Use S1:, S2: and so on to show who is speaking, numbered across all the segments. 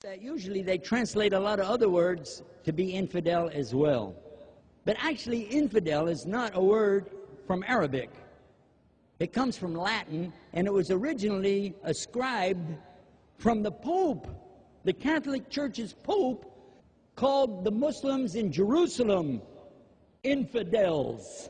S1: that usually they translate a lot of other words to be infidel as well. But actually, infidel is not a word from Arabic. It comes from Latin, and it was originally ascribed from the Pope. The Catholic Church's Pope called the Muslims in Jerusalem infidels,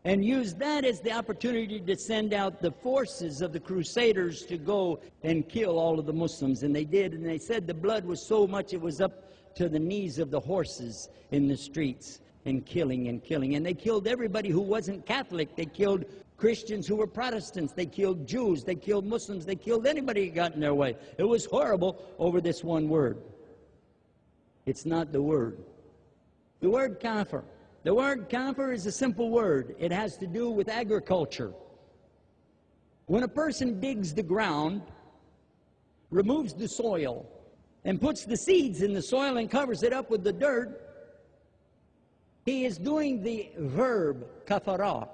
S1: and used that as the opportunity to send out the forces of the Crusaders to go and kill all of the Muslims. And they did, and they said the blood was so much it was up to the knees of the horses in the streets, and killing and killing. And they killed everybody who wasn't Catholic. They killed Christians who were Protestants. They killed Jews. They killed Muslims. They killed anybody who got in their way. It was horrible over this one word. It's not the word. The word kafir. The word kafir is a simple word. It has to do with agriculture. When a person digs the ground, removes the soil, and puts the seeds in the soil and covers it up with the dirt, he is doing the verb kafara,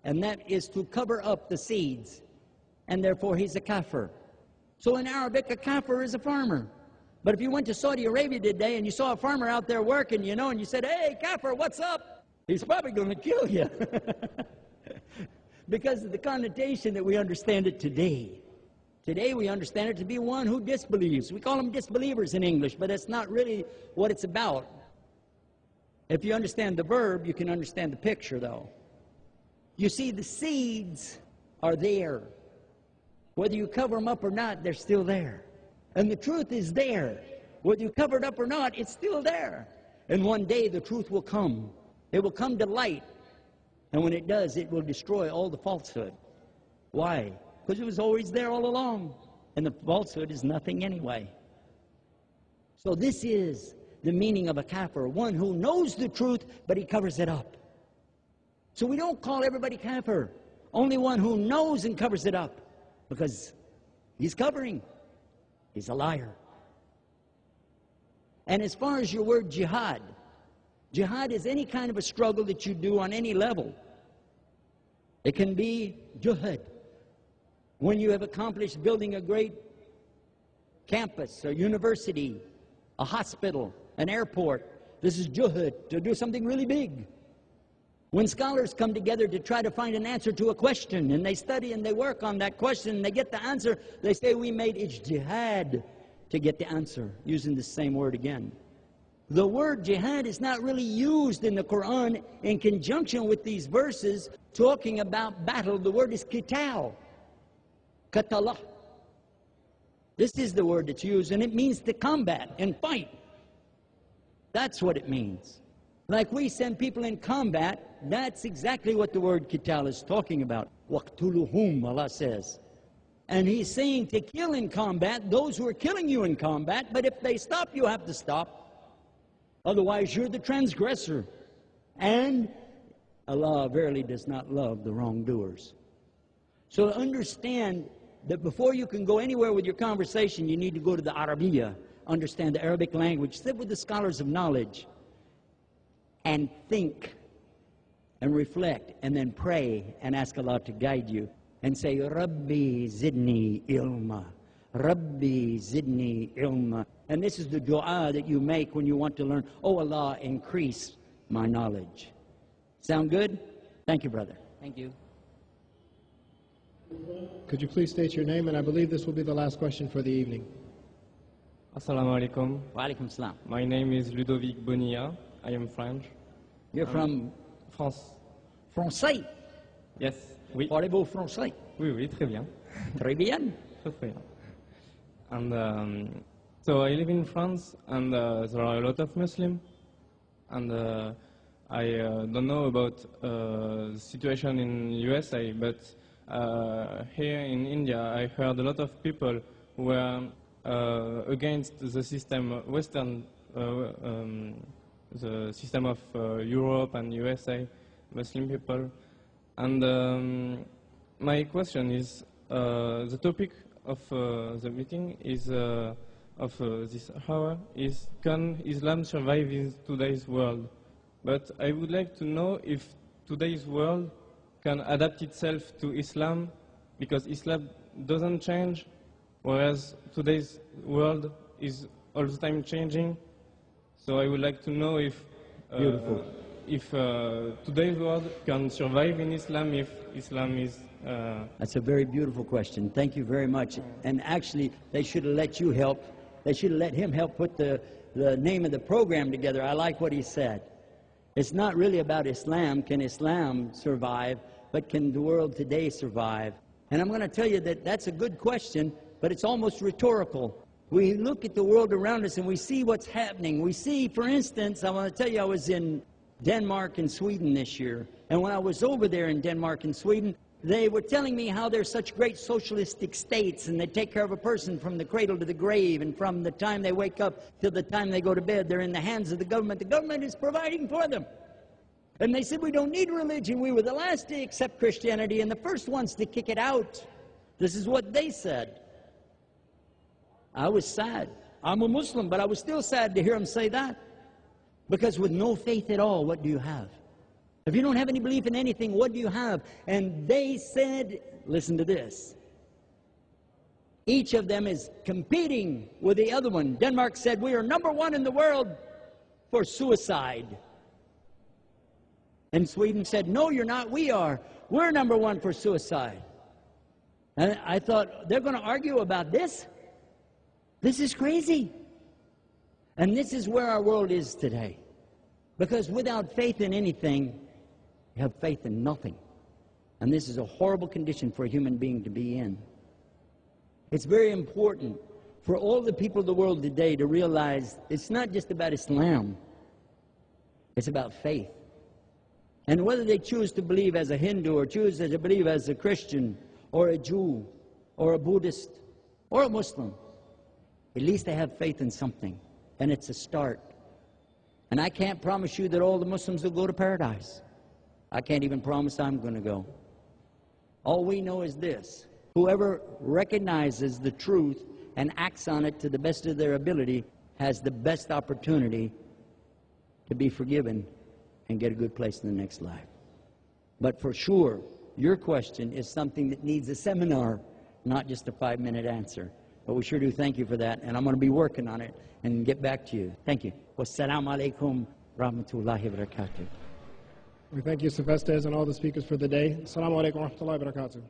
S1: and that is to cover up the seeds, and therefore he's a kafir. So in Arabic, a kafir is a farmer. But if you went to Saudi Arabia today and you saw a farmer out there working, you know, and you said, "Hey, kafir, what's up?" He's probably going to kill you because of the connotation that we understand it today. Today we understand it to be one who disbelieves. We call them disbelievers in English, but that's not really what it's about. If you understand the verb, you can understand the picture, though. You see, the seeds are there. Whether you cover them up or not, they're still there. And the truth is there. Whether you cover it up or not, it's still there. And one day the truth will come. It will come to light. And when it does, it will destroy all the falsehood. Why? Because it was always there all along. And the falsehood is nothing anyway. So this is the meaning of a kafir, one who knows the truth, but he covers it up. So we don't call everybody kafir. Only one who knows and covers it up, because he's covering. He's a liar. And as far as your word jihad, jihad is any kind of a struggle that you do on any level. It can be juhad, when you have accomplished building a great campus, a university, a hospital, an airport. This is juhad, to do something really big. When scholars come together to try to find an answer to a question, and they study and they work on that question, and they get the answer, they say, "We made ijtihad to get the answer," using the same word again. The word jihad is not really used in the Quran in conjunction with these verses talking about battle. The word is qital, qatalah. This is the word that's used, and it means to combat and fight. That's what it means. Like we send people in combat, that's exactly what the word qital is talking about. Waqtuluhum, Allah says. And he's saying to kill in combat those who are killing you in combat, but if they stop, you have to stop. Otherwise, you're the transgressor. And Allah verily does not love the wrongdoers. So understand that before you can go anywhere with your conversation, you need to go to the Arabiya, understand the Arabic language, sit with the scholars of knowledge, and think and reflect, and then pray and ask Allah to guide you and say, "Rabbi zidni ilma, Rabbi zidni ilma." And this is the dua that you make when you want to learn, "Oh Allah, increase my knowledge." Sound good? Thank you, brother. Thank you.
S2: Could you please state your name? And I believe this will be the last question for the evening.
S3: Assalamu alaikum.
S1: Wa alaikum salam.
S3: My name is Ludovic Bonilla. I am French.
S1: You're from
S3: France.
S1: Français?
S3: Yes. Oui.
S1: Parlez-vous français?
S3: Oui, oui, très bien.
S1: Très bien.
S3: Très bien. And so I live in France, and there are a lot of Muslims, and I don't know about the situation in USA, but here in India, I heard a lot of people who were against the system, Western, the system of Europe and USA, Muslim people. And my question is, the topic of the meeting is, of this hour is, can Islam survive in today's world? But I would like to know if today's world can adapt itself to Islam, because Islam doesn't change, whereas today's world is all the time changing. So I would like to know if
S1: Beautiful.
S3: Today's world can survive in Islam if Islam is...
S1: That's a very beautiful question. Thank you very much. And actually, they should have let you help. They should have let him help put the name of the program together. I like what he said. It's not really about Islam. Can Islam survive? But can the world today survive? And I'm going to tell you that that's a good question, but it's almost rhetorical. We look at the world around us and we see what's happening. We see, for instance, I want to tell you, I was in Denmark and Sweden this year. And when I was over there in Denmark and Sweden, they were telling me how they're such great socialistic states, and they take care of a person from the cradle to the grave, and from the time they wake up till the time they go to bed, they're in the hands of the government. The government is providing for them. And they said, we don't need religion. We were the last to accept Christianity and the first ones to kick it out. This is what they said. I was sad. I'm a Muslim, but I was still sad to hear them say that. Because with no faith at all, what do you have? If you don't have any belief in anything, what do you have? And they said, listen to this. Each of them is competing with the other one. Denmark said, we are #1 in the world for suicide. And Sweden said, no, you're not, we are. We're #1 for suicide. And I thought, they're going to argue about this? This is crazy. And this is where our world is today. Because without faith in anything, you have faith in nothing. And this is a horrible condition for a human being to be in. It's very important for all the people of the world today to realize it's not just about Islam. It's about faith. And whether they choose to believe as a Hindu or choose to believe as a Christian or a Jew or a Buddhist or a Muslim, at least they have faith in something. And it's a start. And I can't promise you that all the Muslims will go to paradise. I can't even promise I'm going to go. All we know is this. Whoever recognizes the truth and acts on it to the best of their ability has the best opportunity to be forgiven and get a good place in the next life. But for sure, your question is something that needs a seminar, not just a 5-minute answer. But we sure do thank you for that, and I'm going to be working on it and get back to you. Thank you. Wassalamu alaikum rahmatullahi wa barakatuh.
S2: We thank Yusuf Estes and all the speakers for the day. Assalamu alaikum wa rahmatullahi wa barakatuh.